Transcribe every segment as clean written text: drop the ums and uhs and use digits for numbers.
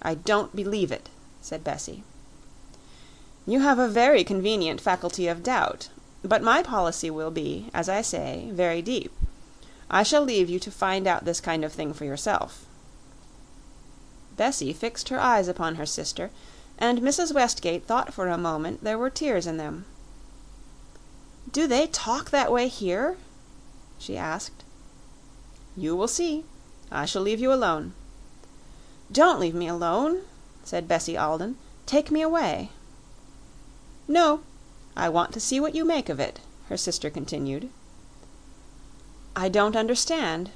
I don't believe it," said Bessie. "You have a very convenient faculty of doubt, but my policy will be, as I say, very deep. I shall leave you to find out this kind of thing for yourself." Bessie fixed her eyes upon her sister, and Mrs. Westgate thought for a moment there were tears in them. "Do they talk that way here?" she asked. "You will see. I shall leave you alone." "Don't leave me alone," said Bessie Alden. "Take me away." "No; I want to see what you make of it," her sister continued. "I don't understand."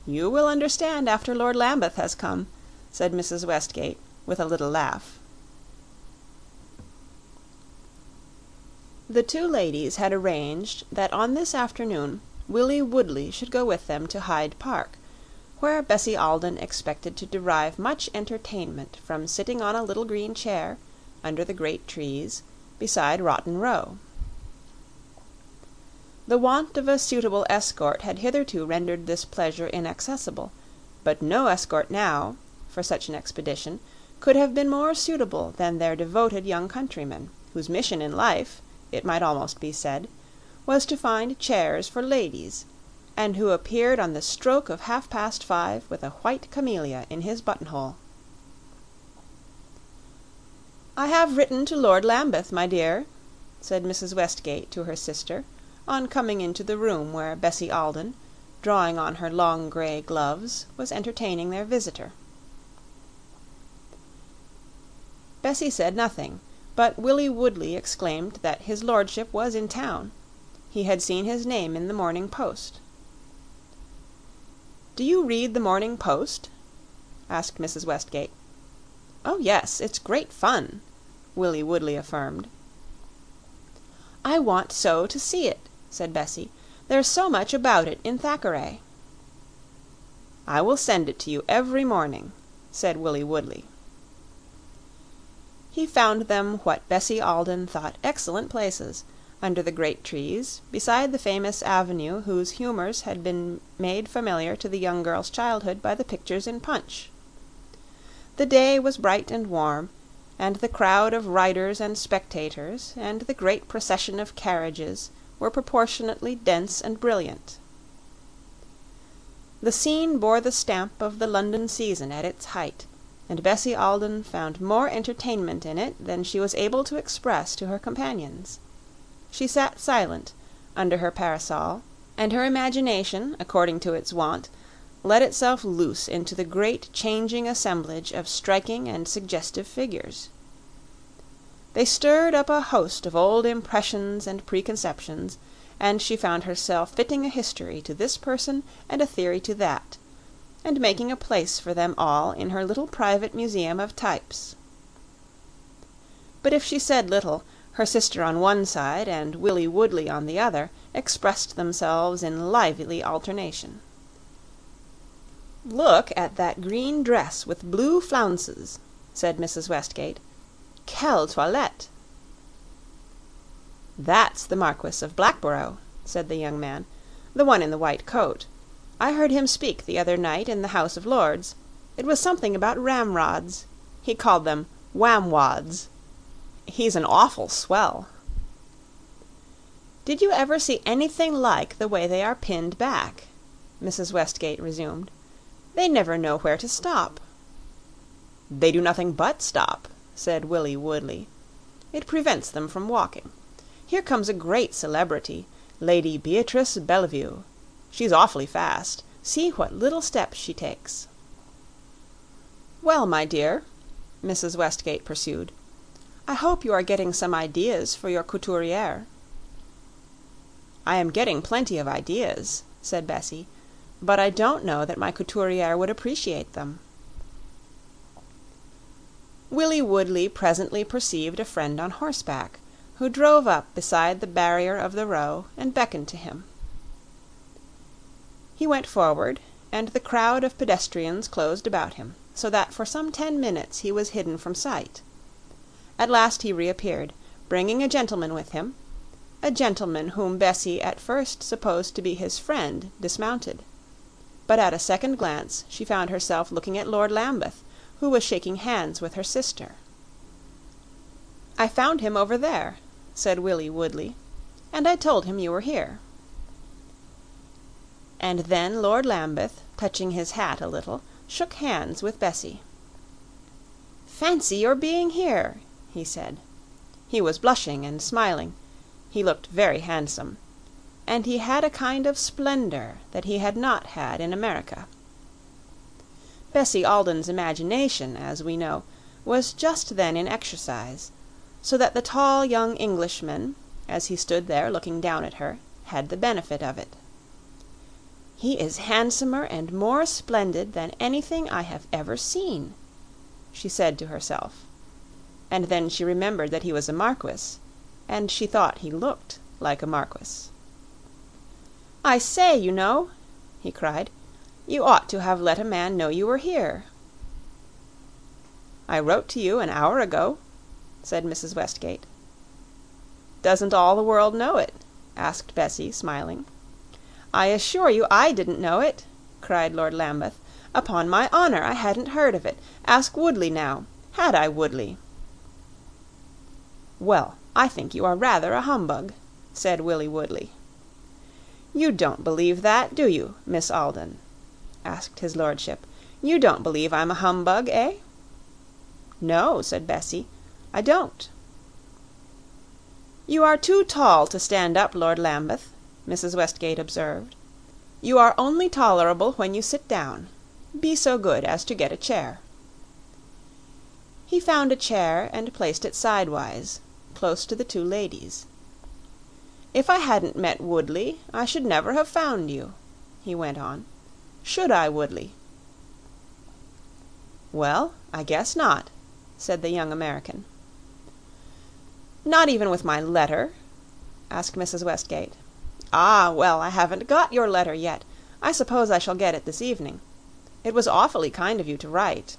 "You will understand after Lord Lambeth has come," said Mrs. Westgate, with a little laugh. The two ladies had arranged that on this afternoon Willie Woodley should go with them to Hyde Park, where Bessie Alden expected to derive much entertainment from sitting on a little green chair, under the great trees, beside Rotten Row. The want of a suitable escort had hitherto rendered this pleasure inaccessible, but no escort now, for such an expedition, could have been more suitable than their devoted young countryman, whose mission in life, it might almost be said, was to find chairs for ladies, and who appeared on the stroke of 5:30 with a white camellia in his buttonhole. "I have written to Lord Lambeth, my dear," said Mrs. Westgate to her sister, on coming into the room where Bessie Alden, drawing on her long grey gloves, was entertaining their visitor. Bessie said nothing, but Willie Woodley exclaimed that his lordship was in town. He had seen his name in the Morning Post. "Do you read the Morning Post?" asked Mrs. Westgate. "Oh, yes, it's great fun," Willie Woodley affirmed. "I want so to see it," said Bessie. "There's so much about it in Thackeray." "I will send it to you every morning," said Willie Woodley. He found them what Bessie Alden thought excellent places, under the great trees, beside the famous avenue whose humors had been made familiar to the young girl's childhood by the pictures in Punch. The day was bright and warm, and the crowd of riders and spectators and the great procession of carriages were proportionately dense and brilliant. The scene bore the stamp of the London season at its height, and Bessie Alden found more entertainment in it than she was able to express to her companions. She sat silent, under her parasol, and her imagination, according to its wont, let itself loose into the great changing assemblage of striking and suggestive figures. They stirred up a host of old impressions and preconceptions, and she found herself fitting a history to this person and a theory to that, and making a place for them all in her little private museum of types. But if she said little, her sister on one side and Willie Woodley on the other expressed themselves in lively alternation. "Look at that green dress with blue flounces," said Mrs. Westgate. "Quelle toilette!" "That's the Marquis of Blackborough," said the young man, "the one in the white coat. I heard him speak the other night in the House of Lords. It was something about ramrods. He called them whamwads. He's an awful swell." "Did you ever see anything like the way they are pinned back?" Mrs. Westgate resumed. "They never know where to stop." "They do nothing but stop," said Willie Woodley. "It prevents them from walking. Here comes a great celebrity, Lady Beatrice Bellevue. She's awfully fast. See what little steps she takes." "Well, my dear," Mrs. Westgate pursued, "I hope you are getting some ideas for your couturière." "I am getting plenty of ideas," said Bessie, "but I don't know that my couturière would appreciate them." Willie Woodley presently perceived a friend on horseback, who drove up beside the barrier of the Row and beckoned to him. He went forward, and the crowd of pedestrians closed about him, so that for some 10 minutes he was hidden from sight. At last he reappeared, bringing a gentleman with him, a gentleman whom Bessie at first supposed to be his friend dismounted. But at a second glance she found herself looking at Lord Lambeth, who was shaking hands with her sister. "I found him over there," said Willie Woodley, "and I told him you were here." And then Lord Lambeth, touching his hat a little, shook hands with Bessie. "Fancy your being here," he said. He was blushing and smiling; he looked very handsome, and he had a kind of splendor that he had not had in America. Bessie Alden's imagination, as we know, was just then in exercise, so that the tall young Englishman, as he stood there looking down at her, had the benefit of it. "He is handsomer and more splendid than anything I have ever seen," she said to herself; and then she remembered that he was a marquis, and she thought he looked like a marquis. "I say, you know," he cried, "you ought to have let a man know you were here." "I wrote to you an hour ago," said Mrs. Westgate. "Doesn't all the world know it?" asked Bessie, smiling. "I assure you I didn't know it," cried Lord Lambeth. "Upon my honor, I hadn't heard of it. Ask Woodley now. Had I, Woodley?" "Well, I think you are rather a humbug," said Willie Woodley. "You don't believe that, do you, Miss Alden?" asked his lordship. "You don't believe I'm a humbug, eh?" "No," said Bessie, "I don't." "You are too tall to stand up, Lord Lambeth," Mrs. Westgate observed. "You are only tolerable when you sit down. Be so good as to get a chair." He found a chair and placed it sidewise, close to the two ladies. "If I hadn't met Woodley, I should never have found you," he went on. "Should I, Woodley?" "Well, I guess not," said the young American. "Not even with my letter?" asked Mrs. Westgate. "Ah, well, I haven't got your letter yet. I suppose I shall get it this evening. It was awfully kind of you to write."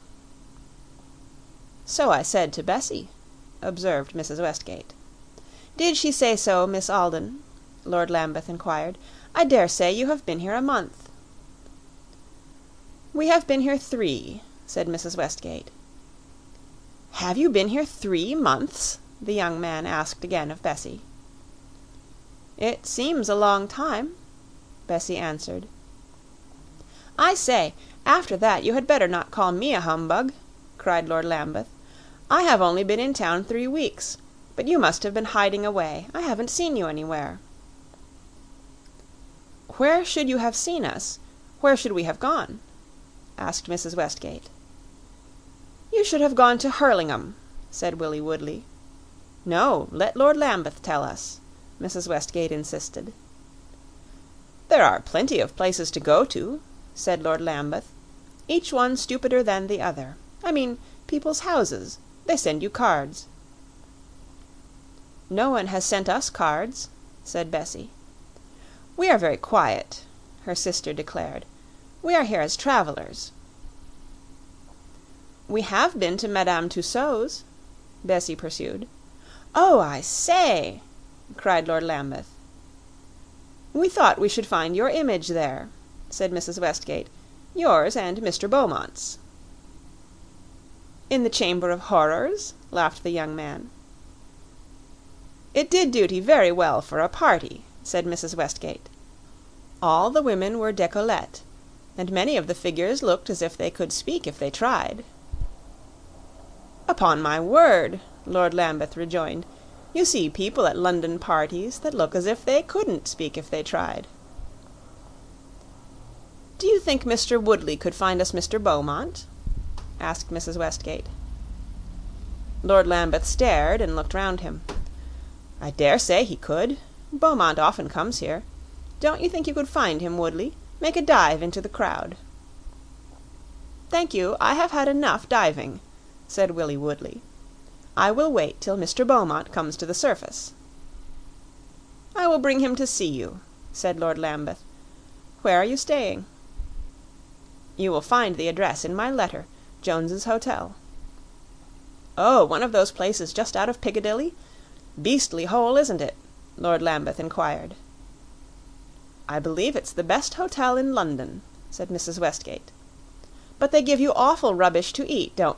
"So I said to Bessie," observed Mrs. Westgate. "Did she say so, Miss Alden?" Lord Lambeth inquired. "I dare say you have been here a month." "We have been here 3," said Mrs. Westgate. "Have you been here 3 months?" the young man asked again of Bessie. "It seems a long time," Bessie answered. "I say, after that you had better not call me a humbug," cried Lord Lambeth. "I have only been in town 3 weeks, but you must have been hiding away. I haven't seen you anywhere." "Where should you have seen us? Where should we have gone?" asked Mrs. Westgate. "You should have gone to Hurlingham," said Willie Woodley. "No, let Lord Lambeth tell us," Mrs. Westgate insisted. "There are plenty of places to go to," said Lord Lambeth, "each one stupider than the other. I mean people's houses. They send you cards." "No one has sent us cards," said Bessie. "We are very quiet," her sister declared. "We are here as travelers." "We have been to Madame Tussaud's," Bessie pursued. "Oh, I say!" cried Lord Lambeth. "We thought we should find your image there," said Mrs. Westgate. "Yours and Mr. Beaumont's." "In the Chamber of Horrors?" laughed the young man. "It did duty very well for a party," said Mrs. Westgate. "All the women were décolleté, and many of the figures looked as if they could speak if they tried." "Upon my word," Lord Lambeth rejoined, "you see people at London parties that look as if they couldn't speak if they tried." "Do you think Mr. Woodley could find us Mr. Beaumont?" asked Mrs. Westgate. Lord Lambeth stared and looked round him. "I dare say he could. Beaumont often comes here. Don't you think you could find him, Woodley? Make a dive into the crowd." "Thank you, I have had enough diving," said Willie Woodley. "I will wait till Mr. Beaumont comes to the surface." "I will bring him to see you," said Lord Lambeth. "Where are you staying?" "You will find the address in my letter. Jones's Hotel." "Oh, one of those places just out of Piccadilly? Beastly hole, isn't it?" Lord Lambeth inquired. "I believe it's the best hotel in London," said Mrs. Westgate. but they give you awful rubbish to eat, don't